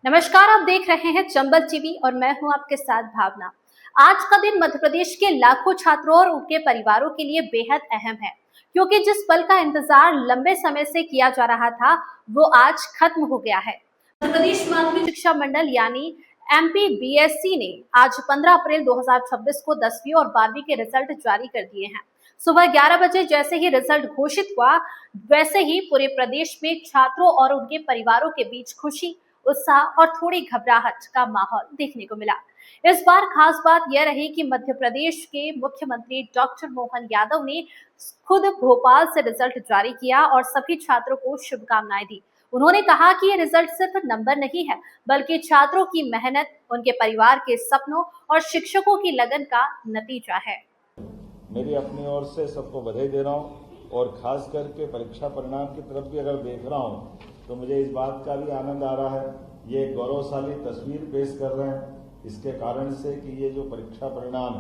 नमस्कार, आप देख रहे हैं चंबल टीवी और मैं हूं आपके साथ भावना। आज का दिन मध्य प्रदेश के लाखों छात्रों और उनके परिवारों के लिए बेहद अहम है, क्योंकि जिस पल का इंतजार लंबे समय से किया जा रहा था, वो आज खत्म हो गया है। मध्य प्रदेश माध्यमिक शिक्षा मंडल यानी MPBSC ने आज 15 अप्रैल 2026 को 10वीं और 12वीं के रिजल्ट जारी कर दिए हैं। सुबह 11 बजे जैसे ही रिजल्ट घोषित हुआ, वैसे ही पूरे प्रदेश में छात्रों और उनके परिवारों के बीच खुशी, उत्साह और थोड़ी घबराहट का माहौल देखने को मिला। इस बार खास बात यह रही कि मध्य प्रदेश के मुख्यमंत्री डॉक्टर मोहन यादव ने खुद भोपाल से रिजल्ट जारी किया और सभी छात्रों को शुभकामनाएं दी। उन्होंने कहा कि ये रिजल्ट सिर्फ नंबर नहीं है, बल्कि छात्रों की मेहनत, उनके परिवार के सपनों और शिक्षकों की लगन का नतीजा है। मेरी अपनी ओर से सबको बधाई दे रहा हूं और खास करके परीक्षा परिणाम की तरफ भी अगर देख रहा हूं तो मुझे इस बात का भी आनंद आ रहा है। ये गौरवशाली तस्वीर पेश कर रहे हैं इसके कारण से कि ये जो परीक्षा परिणाम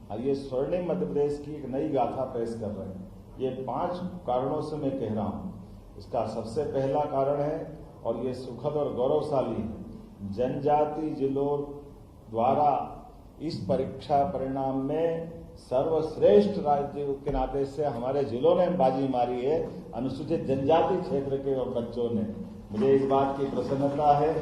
है ये स्वर्णिम मध्य प्रदेश की एक नई गाथा पेश कर रहे हैं। ये 5 कारणों से मैं कह रहा हूँ। इसका सबसे पहला कारण है और ये सुखद और गौरवशाली है, जनजाति जिलों द्वारा इस परीक्षा परिणाम में सर्वश्रेष्ठ राज्य के नाते से हमारे जिलों ने बाजी मारी है, अनुसूचित जनजाति क्षेत्र के बच्चों ने। मुझे इस बात की प्रसन्नता है,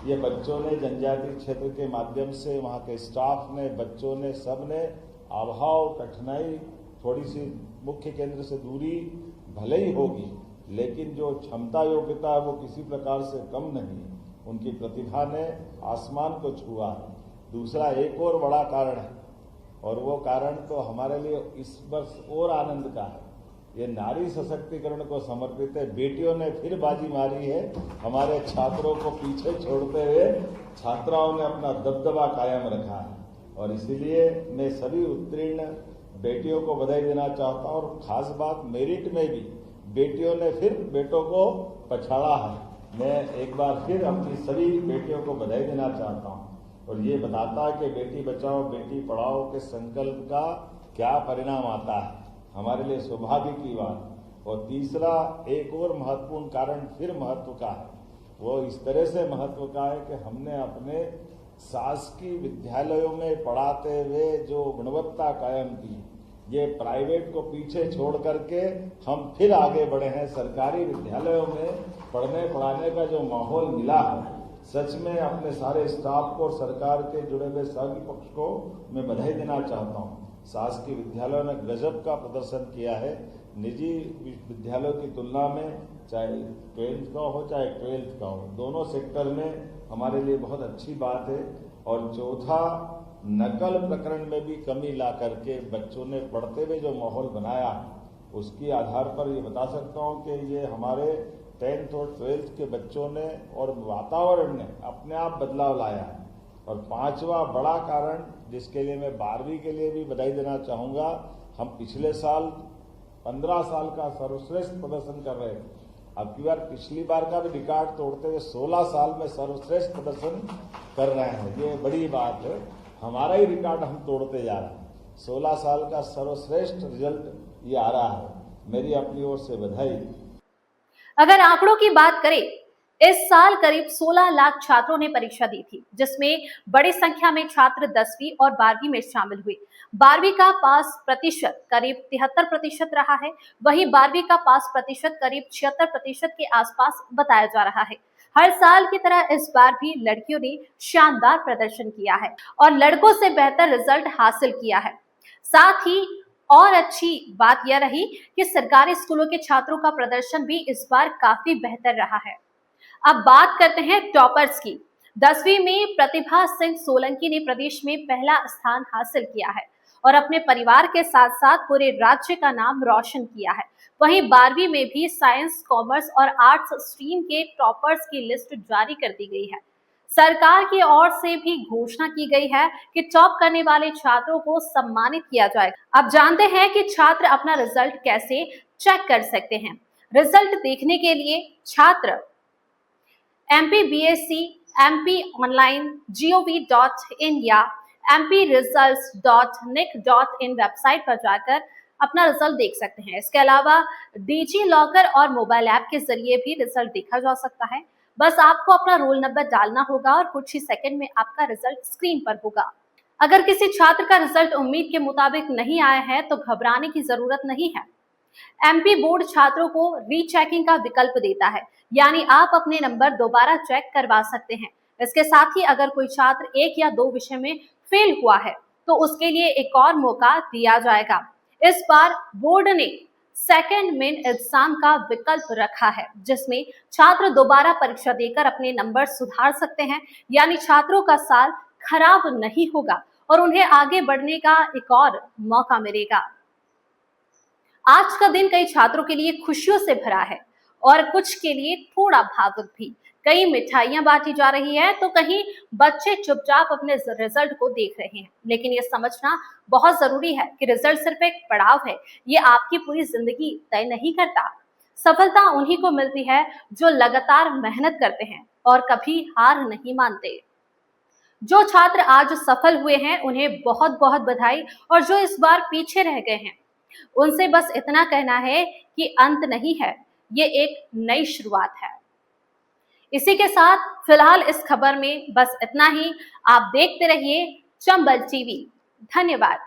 ये बच्चों ने जनजाति क्षेत्र के माध्यम से, वहाँ के स्टाफ ने, बच्चों ने, सब ने अभाव, कठिनाई, थोड़ी सी मुख्य केंद्र से दूरी भले ही होगी, लेकिन जो क्षमता योग्यता है वो किसी प्रकार से कम नहीं। उनकी प्रतिभा ने आसमान को छुआ है। दूसरा एक और बड़ा कारण है और वो कारण तो हमारे लिए इस वर्ष और आनंद का है। ये नारी सशक्तिकरण को समर्पित है। बेटियों ने फिर बाजी मारी है, हमारे छात्रों को पीछे छोड़ते हुए छात्राओं ने अपना दबदबा कायम रखा है और इसीलिए मैं सभी उत्तीर्ण बेटियों को बधाई देना चाहता हूँ। और खास बात, मेरिट में भी बेटियों ने फिर बेटों को पछाड़ा है। मैं एक बार फिर अपनी सभी बेटियों को बधाई देना चाहता हूँ और ये बताता है कि बेटी बचाओ बेटी पढ़ाओ के संकल्प का क्या परिणाम आता है, हमारे लिए सौभाग्य की बात। और तीसरा एक और महत्वपूर्ण कारण फिर महत्व का है, वो इस तरह से महत्व का है कि हमने अपने शासकीय विद्यालयों में पढ़ाते हुए जो गुणवत्ता कायम की, ये प्राइवेट को पीछे छोड़ करके हम फिर आगे बढ़े हैं। सरकारी विद्यालयों में पढ़ने पढ़ाने का जो माहौल मिला है, सच में अपने सारे स्टाफ को और सरकार के जुड़े हुए सभी पक्ष को मैं बधाई देना चाहता हूँ। शासकीय विद्यालयों ने गजब का प्रदर्शन किया है, निजी विद्यालयों की तुलना में, चाहे 10th का हो चाहे 12th का हो, दोनों सेक्टर में हमारे लिए बहुत अच्छी बात है। और चौथा, नकल प्रकरण में भी कमी ला करके बच्चों ने पढ़ते हुए जो माहौल बनाया, उसके आधार पर ये बता सकता हूँ कि ये हमारे 10th और 12th के बच्चों ने और वातावरण ने अपने आप बदलाव लाया है। और 5वां बड़ा कारण, जिसके लिए मैं 12वीं के लिए भी बधाई देना चाहूँगा, हम पिछले साल 15 साल का सर्वश्रेष्ठ प्रदर्शन कर रहे थे। अब की बार पिछली बार का भी रिकॉर्ड तोड़ते हुए 16 साल में सर्वश्रेष्ठ प्रदर्शन कर रहे हैं। ये बड़ी बात है, हमारा ही रिकॉर्ड हम तोड़ते जा रहे हैं। 16 साल का सर्वश्रेष्ठ रिजल्ट ये आ रहा है। मेरी अपनी ओर से बधाई। अगर आंकड़ों की बात करें, इस साल करीब 16 लाख छात्रों ने परीक्षा दी थी, जिसमें बड़ी संख्या में छात्र 10वीं और 12वीं में शामिल हुए। 12वीं का पास प्रतिशत करीब 73% रहा है, वहीं 12वीं का पास प्रतिशत करीब 76% के आसपास बताया जा रहा है। हर साल की तरह इस बार भी लड़कियों ने शानदार प्रदर्शन किया है और लड़कों से बेहतर रिजल्ट हासिल किया है। साथ ही और अच्छी बात यह रही कि सरकारी स्कूलों के छात्रों का प्रदर्शन भी इस बार काफी बेहतर रहा है। अब बात करते हैं टॉपर्स की। 10वीं में प्रतिभा सिंह सोलंकी ने प्रदेश में पहला स्थान हासिल किया है और अपने परिवार के साथ साथ पूरे राज्य का नाम रोशन किया है। वहीं 12वीं में भी साइंस, कॉमर्स और आर्ट्स स्ट्रीम के टॉपर्स की लिस्ट जारी कर दी गई है। सरकार की ओर से भी घोषणा की गई है कि टॉप करने वाले छात्रों को सम्मानित किया जाएगा। अब जानते हैं कि छात्र अपना रिजल्ट कैसे चेक कर सकते हैं। रिजल्ट देखने के लिए छात्र MPBSC mponline.gov.in या mpresults.nic.in वेबसाइट पर जाकर अपना रिजल्ट देख सकते हैं। इसके अलावा डिजी लॉकर और मोबाइल ऐप के जरिए भी रिजल्ट देखा जा सकता है। बस आपको अपना रोल नंबर डालना होगा और कुछ ही सेकंड में आपका रिजल्ट स्क्रीन पर होगा। अगर किसी छात्र का रिजल्ट उम्मीद के मुताबिक नहीं आया है तो घबराने की जरूरत नहीं है। एमपी बोर्ड छात्रों को रीचेकिंग का विकल्प देता है, यानी आप अपने नंबर दोबारा चेक करवा सकते हैं। इसके साथ ही अगर कोई छात्र 1 या 2 विषय में फेल हुआ है तो उसके लिए एक और मौका दिया जाएगा। इस बार बोर्ड ने सेकेंड मेन एग्जाम का विकल्प रखा है, जिसमें छात्र दोबारा परीक्षा देकर अपने नंबर सुधार सकते हैं, यानी छात्रों का साल खराब नहीं होगा और उन्हें आगे बढ़ने का एक और मौका मिलेगा। आज का दिन कई छात्रों के लिए खुशियों से भरा है और कुछ के लिए थोड़ा भावुक भी। कई मिठाइयां बांटी जा रही है तो कहीं बच्चे चुपचाप अपने रिजल्ट को देख रहे हैं। लेकिन ये समझना बहुत जरूरी है कि रिजल्ट सिर्फ एक पड़ाव है, ये आपकी पूरी जिंदगी तय नहीं करता। सफलता उन्हीं को मिलती है जो लगातार मेहनत करते हैं और कभी हार नहीं मानते। जो छात्र आज सफल हुए हैं उन्हें बहुत बहुत बधाई, और जो इस बार पीछे रह गए हैं उनसे बस इतना कहना है कि अंत नहीं है, ये एक नई शुरुआत है। इसी के साथ फिलहाल इस खबर में बस इतना ही। आप देखते रहिए चंबल टीवी। धन्यवाद।